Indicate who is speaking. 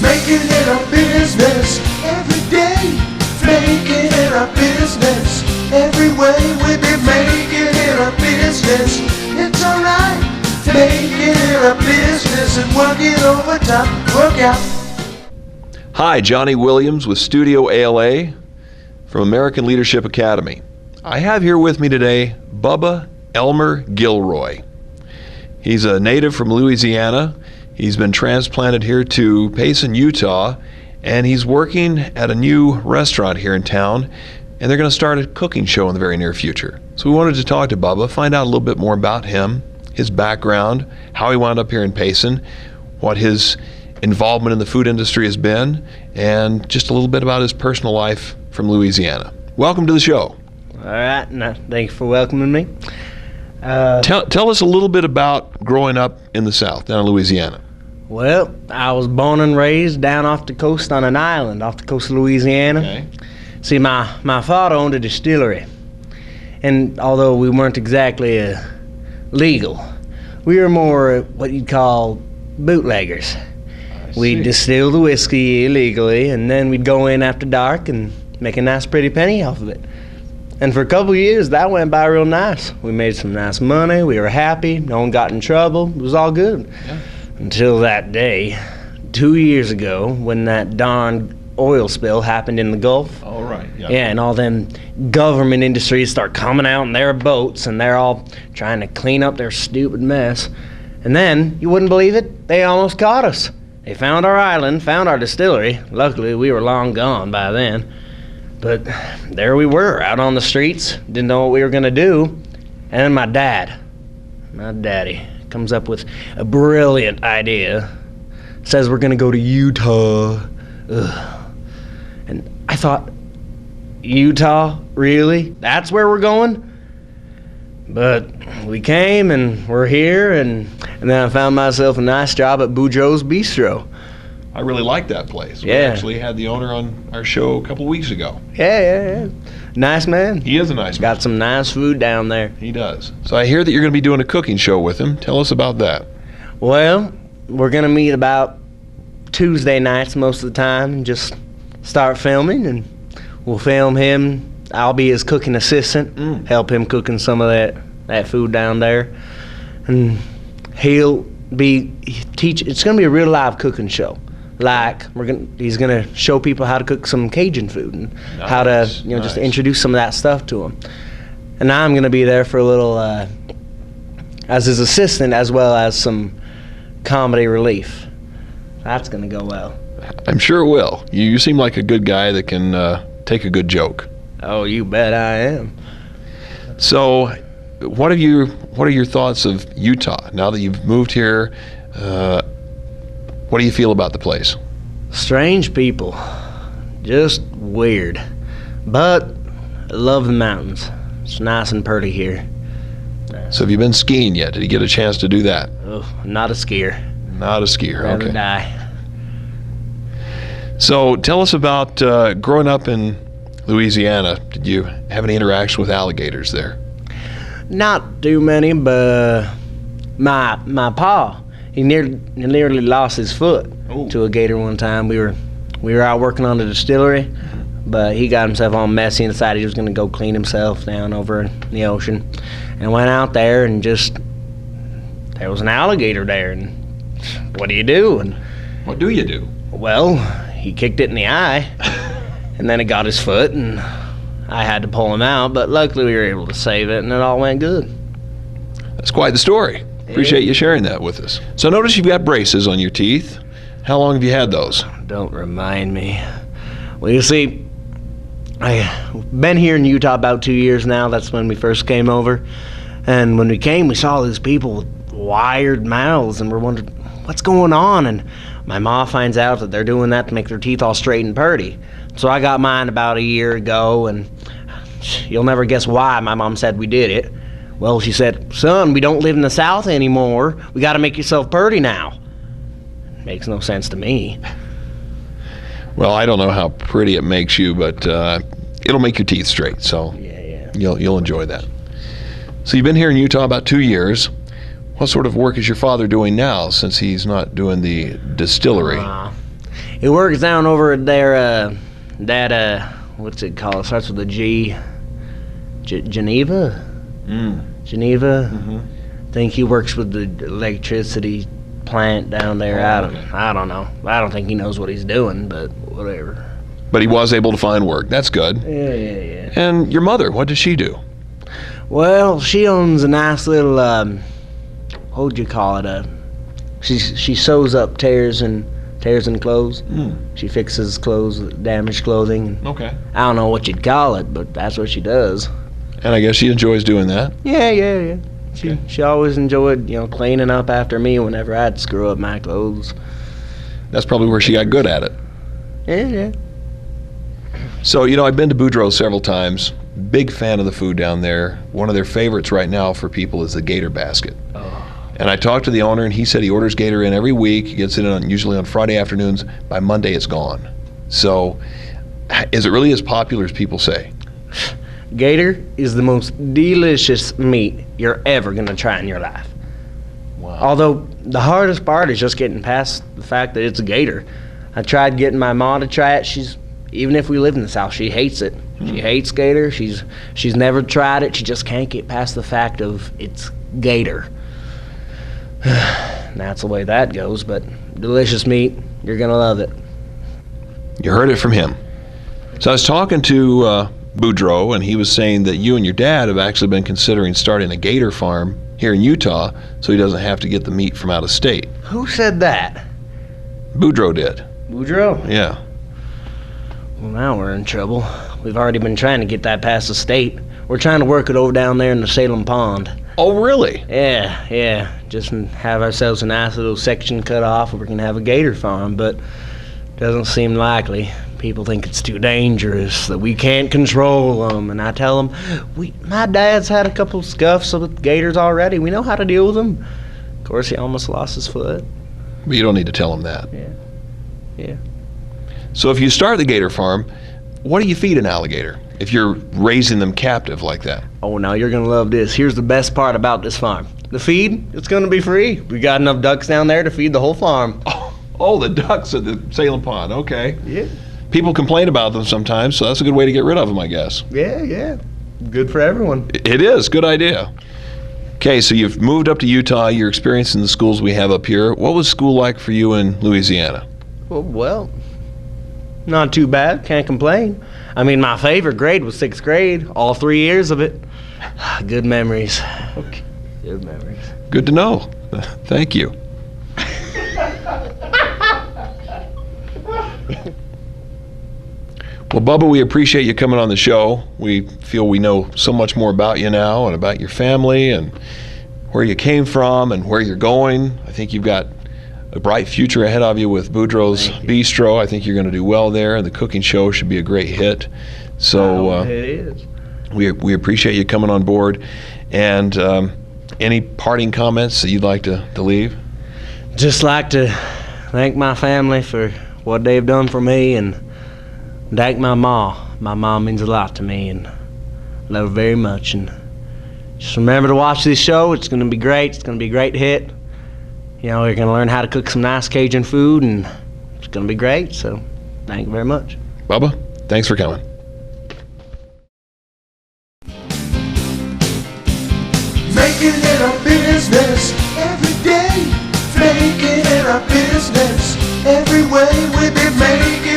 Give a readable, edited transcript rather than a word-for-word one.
Speaker 1: making it a business every day. Making it a business every way. We be making it a business. It's alright. Making it a business and working overtime. Work out.
Speaker 2: Hi, Johnny Williams with Studio ALA from American Leadership Academy. I have here with me today Bubba Elmer Gilroy. He's a native from Louisiana. He's been transplanted here to Payson, Utah, and he's working at a new restaurant here in town, and they're going to start a cooking show in the very near future. So we wanted to talk to Bubba, find out a little bit more about him, his background, how he wound up here in Payson, what his involvement in the food industry has been, and just a little bit about his personal life from Louisiana. Welcome to the show.
Speaker 3: All right, thank you for welcoming me.
Speaker 2: Tell us a little bit about growing up in the South, down in Louisiana.
Speaker 3: Well, I was born and raised down off the coast on an island off the coast of Louisiana.
Speaker 2: Okay.
Speaker 3: See, my father owned a distillery, and although we weren't exactly legal, we were more what you'd call bootleggers. We'd distill the whiskey illegally, and then we'd go in after dark and make a nice pretty penny off of it. And for a couple of years, that went by real nice. We made some nice money, we were happy, no one got in trouble, it was all good.
Speaker 2: Yeah.
Speaker 3: Until that day, 2 years ago, when that darn oil spill happened in the Gulf.
Speaker 2: All right.
Speaker 3: Yeah, and all them government industries start coming out in their boats, and they're all trying to clean up their stupid mess. And then, you wouldn't believe it, they almost caught us. They found our island, found our distillery. Luckily, we were long gone by then. But there we were, out on the streets, didn't know what we were gonna do. And then my daddy, comes up with a brilliant idea. Says we're gonna go to Utah. Ugh. And I thought, Utah? Really? That's where we're going? But we came and we're here, and then I found myself a nice job at Boudreaux's Bistro.
Speaker 2: I really like that place. We
Speaker 3: Yeah.
Speaker 2: actually had the owner on our show a couple weeks ago.
Speaker 3: Yeah. Nice man.
Speaker 2: He is a nice man.
Speaker 3: Got some nice food down there.
Speaker 2: He does. So I hear that you're going to be doing a cooking show with him. Tell us about that.
Speaker 3: Well, we're gonna meet about Tuesday nights most of the time and just start filming, and we'll film him. I'll be his cooking assistant, help him cooking some of that food down there. And he'll be it's gonna be a real live cooking show. Like he's gonna show people how to cook some Cajun food and how to just introduce some of that stuff to them. And I'm gonna be there for a little as his assistant, as well as some comedy relief. That's gonna go well.
Speaker 2: I'm sure it will. You seem like a good guy that can take a good joke.
Speaker 3: Oh, you bet I am.
Speaker 2: So, what are your thoughts of Utah now that you've moved here? What do you feel about the place?
Speaker 3: Strange people, just weird, but I love the mountains. It's nice and pretty here.
Speaker 2: So have you been skiing yet? Did you get a chance to do that?
Speaker 3: Oh, not a skier.
Speaker 2: Not a skier,
Speaker 3: Rather
Speaker 2: okay.
Speaker 3: die.
Speaker 2: So tell us about growing up in Louisiana. Did you have any interaction with alligators there?
Speaker 3: Not too many, but my pa, he nearly lost his foot to a gator one time. We were out working on the distillery, but he got himself all messy and decided he was going to go clean himself down over in the ocean, and went out there, and just there was an alligator there, and what do you do? And
Speaker 2: What do you do?
Speaker 3: well, he kicked it in the eye, and then it got his foot, and I had to pull him out, but luckily we were able to save it, and it all went good.
Speaker 2: That's quite the story. Appreciate you sharing that with us. So notice you've got braces on your teeth. How long have you had those?
Speaker 3: Don't remind me. Well, you see, I've been here in Utah about 2 years now. That's when we first came over. And when we came, we saw these people with wired mouths, and we're wondering, what's going on? And my ma finds out that they're doing that to make their teeth all straight and purty. So I got mine about a year ago, and you'll never guess why my mom said we did it. Well, she said, son, we don't live in the South anymore. We got to make yourself purty now. Makes no sense to me.
Speaker 2: Well, I don't know how pretty it makes you, but it'll make your teeth straight, so
Speaker 3: Yeah.
Speaker 2: you'll enjoy that. So you've been here in Utah about 2 years. What sort of work is your father doing now, since he's not doing the distillery?
Speaker 3: He works down over at their, what's it called? It starts with a G. Geneva? Geneva?
Speaker 2: Mm-hmm.
Speaker 3: I think he works with the electricity plant down there. I don't know. I don't think he knows what he's doing, but whatever.
Speaker 2: But he was able to find work. That's good.
Speaker 3: Yeah.
Speaker 2: And your mother, what does she do?
Speaker 3: Well, she owns a nice little, what would you call it? She sews up tears in clothes. She fixes clothes, damaged clothing.
Speaker 2: Okay.
Speaker 3: I don't know what you'd call it, but that's what she does.
Speaker 2: And I guess she enjoys doing that.
Speaker 3: Yeah. She always enjoyed, cleaning up after me whenever I'd screw up my clothes.
Speaker 2: That's probably where she got good at it.
Speaker 3: Yeah.
Speaker 2: So, I've been to Boudreaux several times. Big fan of the food down there. One of their favorites right now for people is the gator basket.
Speaker 3: Oh.
Speaker 2: And I talked to the owner, and he said he orders gator in every week. He gets it in usually on Friday afternoons. By Monday, it's gone. So, is it really as popular as people say?
Speaker 3: Gator is the most delicious meat you're ever going to try in your life.
Speaker 2: Wow.
Speaker 3: Although, the hardest part is just getting past the fact that it's a gator. I tried getting my mom to try it. Even if we live in the South, she hates it. She hates gator. She's never tried it. She just can't get past the fact of it's gator. And that's the way that goes, but delicious meat. You're going to love it.
Speaker 2: You heard it from him. So I was talking to Boudreaux, and he was saying that you and your dad have actually been considering starting a gator farm here in Utah so he doesn't have to get the meat from out of state.
Speaker 3: Who said that?
Speaker 2: Boudreaux did.
Speaker 3: Boudreaux?
Speaker 2: Yeah.
Speaker 3: Well, now we're in trouble. We've already been trying to get that past the state. We're trying to work it over down there in the Salem Pond.
Speaker 2: Oh, really?
Speaker 3: Yeah. Just have ourselves a nice little section cut off where we can have a gator farm, but doesn't seem likely. People think it's too dangerous, that we can't control them, and I tell them, my dad's had a couple scuffs with gators already. We know how to deal with them. Of course, he almost lost his foot.
Speaker 2: But you don't need to tell him that.
Speaker 3: Yeah.
Speaker 2: So if you start the gator farm, what do you feed an alligator if you're raising them captive like that?
Speaker 3: Oh, now you're going to love this. Here's the best part about this farm. The feed, it's going to be free. We got enough ducks down there to feed the whole farm.
Speaker 2: Oh, the ducks at the Salem Pond. Okay.
Speaker 3: Yeah.
Speaker 2: People complain about them sometimes, so that's a good way to get rid of them, I guess.
Speaker 3: Yeah. Good for everyone.
Speaker 2: It is. Good idea. Okay, so you've moved up to Utah. You're experiencing the schools we have up here. What was school like for you in Louisiana?
Speaker 3: Well, not too bad. Can't complain. I mean, my favorite grade was 6th grade. All 3 years of it. Good memories.
Speaker 2: Okay.
Speaker 3: Good memories.
Speaker 2: Good to know. Thank you. Well, Bubba, we appreciate you coming on the show. We feel we know so much more about you now and about your family and where you came from and where you're going. I think you've got a bright future ahead of you with Boudreaux's Bistro. I think you're going to do well there, and the cooking show should be a great hit. So
Speaker 3: it is.
Speaker 2: We appreciate you coming on board. And any parting comments that you'd like to leave?
Speaker 3: Just like to thank my family for what they've done for me, and thank my ma. My mom means a lot to me, and I love her very much. And just remember to watch this show. It's going to be great. It's going to be a great hit. You're going to learn how to cook some nice Cajun food, and it's going to be great. So thank you very much.
Speaker 2: Bubba, thanks for coming.
Speaker 1: Making it a business every day. Making it a business every way. We've been making